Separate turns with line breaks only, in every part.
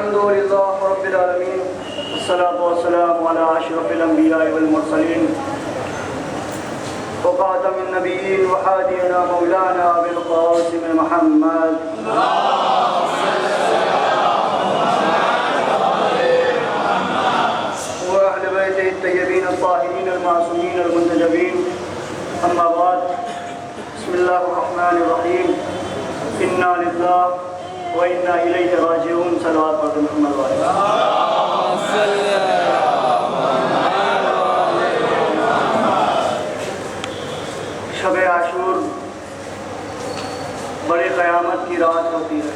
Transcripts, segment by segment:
الحمد لله رب العالمين والصلاة والسلام على أشرف الأنبياء والمرسلين وخاتم النبيين وحادينا مولانا أبي القاسم محمد وأهل بيته الطيبين الطاهرين المعصومين المنتجبين. أما بعد، بسم الله الرحمن الرحيم. إنا لله وإنا إليه راجعون. صلوات محمد شب عاشور بڑی قیامت کی رات ہوتی ہے.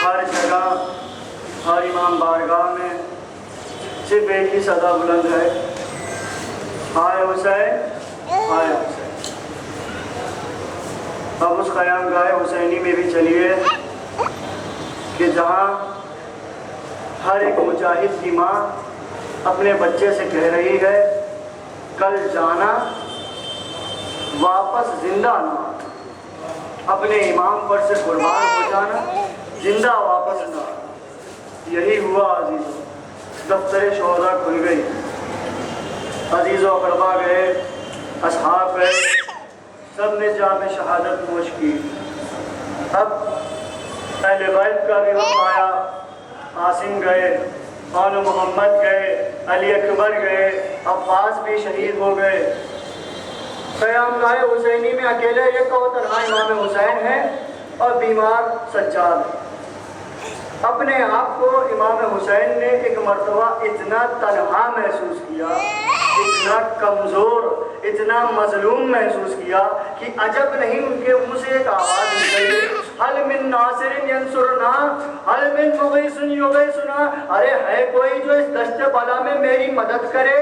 ہر جگہ ہر امام بارگاہ میں صرف ایک ہی صدا بلند ہے، آئے حسین آئے حسین. اب اس قیام گاہ حسینی میں بھی چلیے کہ جہاں ہر ایک مجاہد کی ماں اپنے بچے سے کہہ رہی ہے کل جانا واپس زندہ نہ، اپنے امام پر سے قربان ہو جانا زندہ واپس نہ. یہی ہوا عزیزوں. دفتر شہداء کھل گئی، عزیز و اقربا گئے، اصحاب گئے، سب نے جام شہادت نوش کی. اب اہل بیت کا بھی وقت آیا. عاصم گئے، خان محمد گئے، علی اکبر گئے، عباس بھی شہید ہو گئے. قیام گاہ حسینی میں اکیلے ایک اور تنہا امام حسین ہے اور بیمار سجاد ہے. اپنے آپ کو امام حسین نے ایک مرتبہ اتنا تنہا محسوس کیا، اتنا کمزور، اتنا مظلوم محسوس کیا کہ عجب نہیں ان کے منہ سے ایک آواز نکلی، حل من ناصر ینصرنا حل من مغیث یغیثنا. ارے ہے کوئی جو اس دشت بلا میں میری مدد کرے؟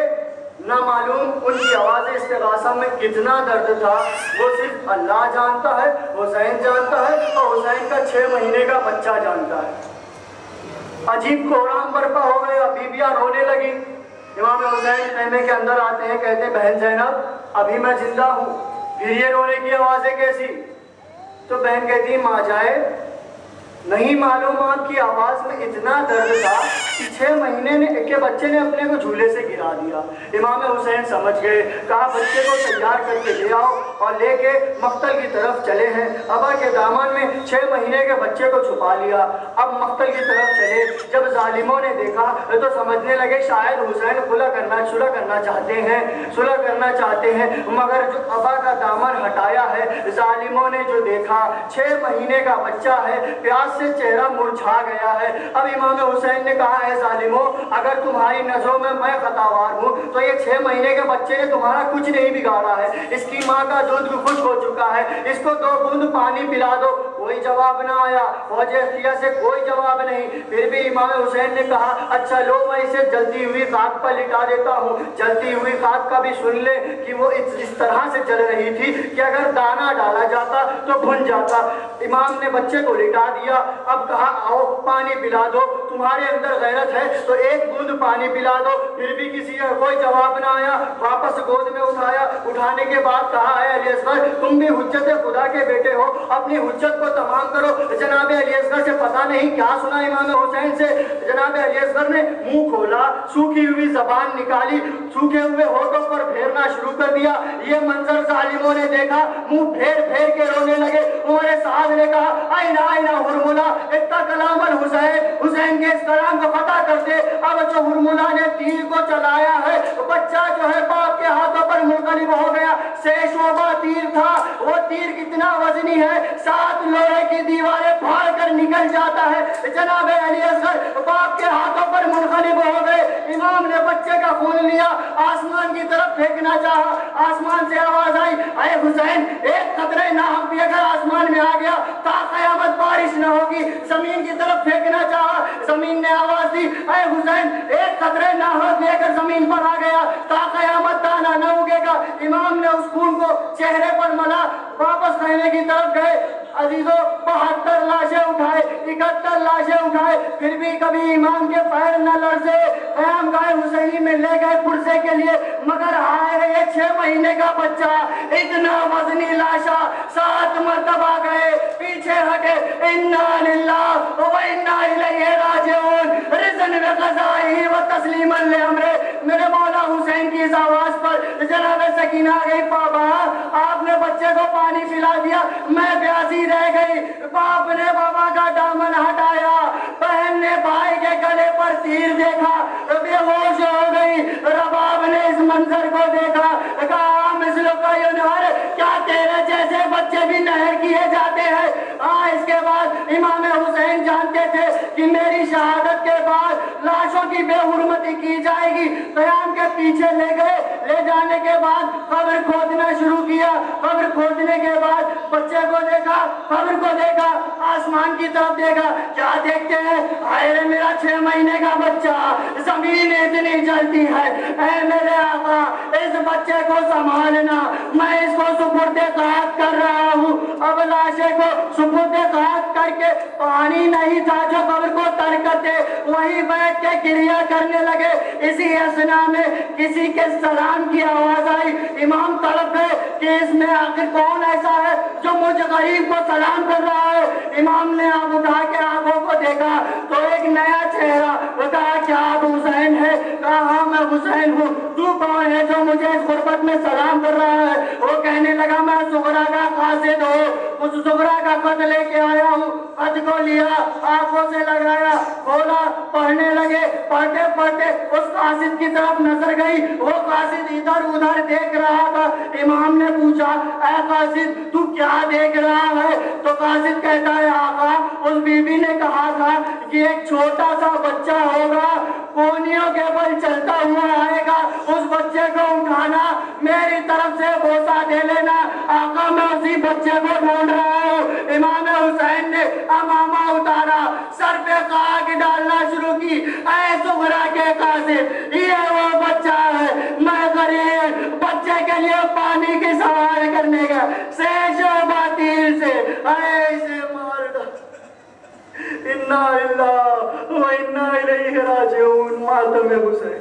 نہ معلوم ان کی آواز استغاثہ میں کتنا درد تھا، وہ صرف اللہ جانتا ہے، حسین جانتا ہے اور حسین کا 6 مہینے کا بچہ جانتا ہے. عجیب کوہرام برپا ہو گیا، بیویاں رونے لگی. امام حسین خیمے کے اندر آتے ہیں، کہتے ہیں بہن زینب ابھی میں زندہ ہوں، پھر یہ رونے کی آوازیں کیسی؟ تو بہن کہتی ماں جائے نہیں معلوم آپ کی آواز میں اتنا درد تھا کہ 6 مہینے کے بچے نے اپنے کو جھولے سے گرا دیا. امام حسین سمجھ گئے، کہا بچے کو تیار کر کے لے آؤ اور لے کے مقتل کی طرف چلے ہیں. ابا کے دامن میں 6 مہینے کے بچے کو چھپا لیا. اب مقتل کی طرف چلے. جب ظالموں نے دیکھا تو سمجھنے لگے شاید حسین صلح کرنا چاہتے ہیں، مگر جو ابا کا دامن ہٹایا ہے ظالموں نے جو دیکھا 6 مہینے کا بچہ ہے، پیاس سے چہرہ مرجھا گیا ہے. اب امام حسین نے کہا ہے ظالموں اگر تمہاری نظروں میں خطاوار ہوں تو یہ 6 مہینے کے بچے نے تمہارا کچھ نہیں بگاڑا ہے. اس کی ماں کا دودھ بھی خشک ہو چکا ہے، اس کو 2 بوند پانی پلا دو. کوئی جواب نہ آیا، فوج اختیہ سے کوئی جواب نہیں. پھر بھی امام حسین نے کہا اچھا لو میں اسے جلتی ہوئی خاک پر لٹا دیتا ہوں. جلتی ہوئی خاک کا بھی سن لے کہ وہ اس طرح سے جل رہی تھی کہ اگر دانہ ڈالا جاتا تو بھن جاتا. امام نے بچے کو لٹا دیا. اب کہا آؤ پانی پلا دو، تمہارے اندر غیرت ہے تو 1 بوند پانی پلا دو. پھر بھی کسی کا کوئی جواب نہ آیا. واپس گود میں اٹھایا. اٹھانے کے بعد کہا ہے علی اصغر تم بھی حجت خدا کے بیٹے ہو، اپنی حجت کو تمام کرو. جناب علی اصغر سے پتہ نہیں کیا سنا امام حسین سے. جناب علی اصغر نے منہ کھولا، سوکھی ہوئی زبان نکالی، سوکھے ہوئے ہونٹوں پر پھیرنا شروع کر دیا. یہ منظر ظالموں نے دیکھا، منہ پھیر پھیر کے رونے لگے. عمر سعد نے کہا آئینہ ہرملہ اتنا کلام حسین کے اس کلام کو فتح کرتے. اب جو ہرملہ نے تیر کو چلایا ہے بچہ جو ہے باپ کے ہاتھوں پر منقلب ہو گیا. 6 شعبہ تیر تھا، وہ تیر کتنا وزنی ہے، 7 لوہے کی دیواریں پھاڑ کر نکل جاتا ہے. جناب علی اصغر باپ کے ہاتھوں پر منقلب ہو گئے. امام نے بچے کا خون لیا، آسمان کی طرف پھینکنا چاہا. آسمان سے آواز آئی اے حسین ایک قطرے ناحق بھی اگر آسمان میں آ گیا تا قیامت بارش نہ ہوگی. زمین کی طرف پھینکنا چاہا، زمین نے آواز دی اے حسین ایک قطرے ناحق بھی اگر زمین پر آ گیا تا قیامت دانا نہ اگے گا. امام نے اس خون کو چہرے پر ملا، واپس خیمے کی طرف گئے. عزیزوں 72 لاشیں اٹھائے، 71 لاشیں اٹھائے، پھر بھی کبھی امام کے پیر نہ لرزے. قیام گاہ حسینی میں لے گئے پرسے کے لیے، مگر ہائے یہ 6 مہینے کا بچہ اتنا وزنی لاشا 7 مرتبہ گئے، پیچھے سے ہٹے. انا للہ و انا الیہ راجعون. رضاً بقضائہ و تسلیما لامرہ. میرے مولا حسین کی اس آواز پر جناب سکینہ آ گئی. بابا آپ نے بچے کو پانی پلا دیا, میں پیاسی رہ گئی. باپ نے بابا کا دامن ہٹایا, بہن نے بھائی کے گلے پر تیر دیکھا, بے ہوش ہو گئی. رباب نے اس منظر کو دیکھا, کہا مثلو کا ینہر, کیا تیرے جیسے بچے بھی نہر کیے جاتے ہیں؟ اس کے بعد امام حسین جانتے تھے کہ میری شہادت کے بعد لاشوں کی بے حرمتی کی جائے گی. قیام کے پیچھے لے گئے, لے جانے کے بعد قبر کھودنا شروع کیا. قبر کھودنے کے بعد بچے کو دیکھا, قبر کو دیکھا, آسمان کی طرف دیکھا. کیا دیکھتے ہیں؟ ہائے رے میرا 6 مہینے کا بچہ, زمین اتنی جلتی ہے. اے میرے آقا, اس بچے کو سنبھالنا, میں اس کو سپرد قحط کر رہا ہوں. اب لاشے کو سپرد قحط کر کے پانی نہیں تھا جو قبر کو تر کرتے, وہیں بیٹھ کے گریہ کرنے لگے. اسی اثنا میں کسی کے سلام کی آواز آئی. امام تڑپ گئے کہ اس میں آخر کون ایسا ہے جو مجھ غریب کو سلام کر رہا ہے. امام نے آنکھ اٹھا کے آنکھوں کو دیکھا تو ایک نیا چہرہ. کہا کیا آپ حسین ہے؟ کہا ہاں میں حسین ہوں. تو کون ہے جو مجھے اس غربت میں سلام کر رہا ہے؟ وہ کہنے لگا میں زغرا کا قاصد ہوں, اس زغرا کا خط لے کے آیا ہوں. خط کو لیا, آنکھوں سے لگایا, کھولا, پڑھنے لگے. پڑھتے پڑھتے اس قاصد کی طرف نظر گئی, وہ قاصد ادھر ادھر دیکھ رہا تھا. امام نے پوچھا اے قاصد تو کیا دیکھ رہا ہے؟ تو قاصد کہتا ہے آقا, اس بی بی نے کہا تھا کہ ایک چھوٹا سا بچہ ہوگا, کونیوں کے بل چلتا ہوا آئے گا, اس بچے کو اٹھانا, میری طرف سے بوسہ دے لینا. آقا میں اسی بچے کو ڈھونڈ رہا ہوں. امام حسین نے امامہ اتارا, سر پہ خاک ڈالنا شروع کی. اے زغرا کے قاصد, یہ وہ بچہ ہے, میں غریب بچے کے لیے پانی کی سوال کرنے کا سیش و باطل سے ایسے مار ڈال. انا للہ و انا الیہ راجعون. ماتم حسین.